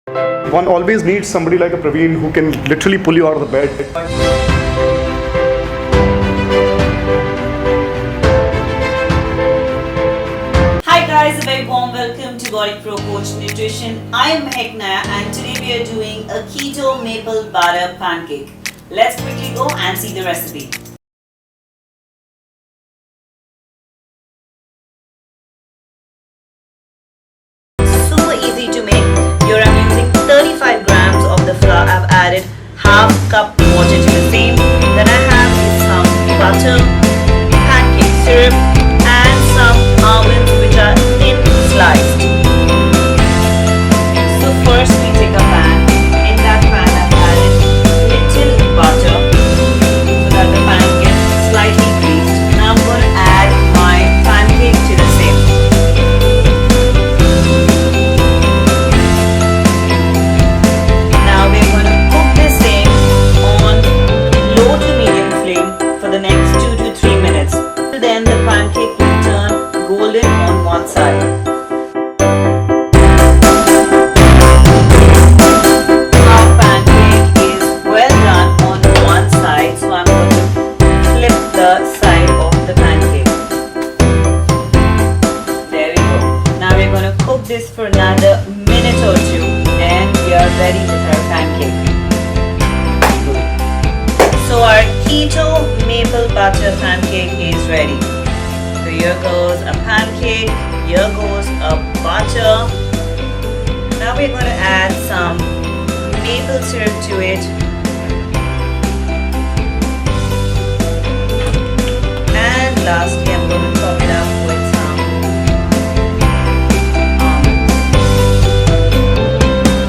One always needs somebody like a Praveen who can literally pull you out of the bed. Hi guys, a very warm welcome to Body Pro Coach Nutrition. I am Maahek and today we are doing a keto maple butter pancake. Let's quickly go and see the recipe. Super easy to make. Here I'm using 35 grams of the flour. I've added half cup water to the same. Then I have some butter, pancake syrup and some almonds which are thin sliced. So first we take a pan. In that pan I've added little butter so that the pan gets slightly greased. Now I'm going to add my pancake to the same. Now we're going to cook this thing on low to medium flame for the next 2 to 3 minutes. Then the pancake will turn golden on one side. Our pancake is well done on one side, so I'm going to flip the side of the pancake. There we go. Now we're going to cook this for another minute or two and we are ready with our pancake. So our keto maple butter pancake is ready. So here goes a pancake, here goes a butter. Now we're going to add some maple syrup to it. And lastly I'm going to top it up with some almonds.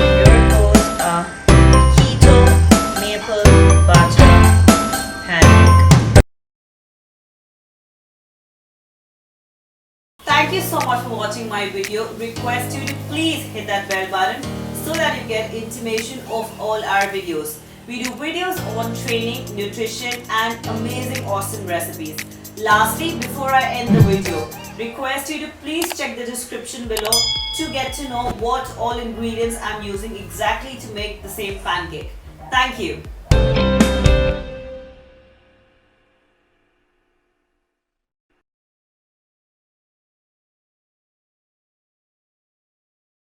Here goes a keto maple butter pancake. Thank you so much for watching my video. Request you to please hit that bell button so that you get intimation of all our videos. We do videos on training, nutrition and amazing awesome recipes. Lastly, before I end the video, request you to please check the description below to get to know what all ingredients I'm using exactly to make the same pancake. Thank you.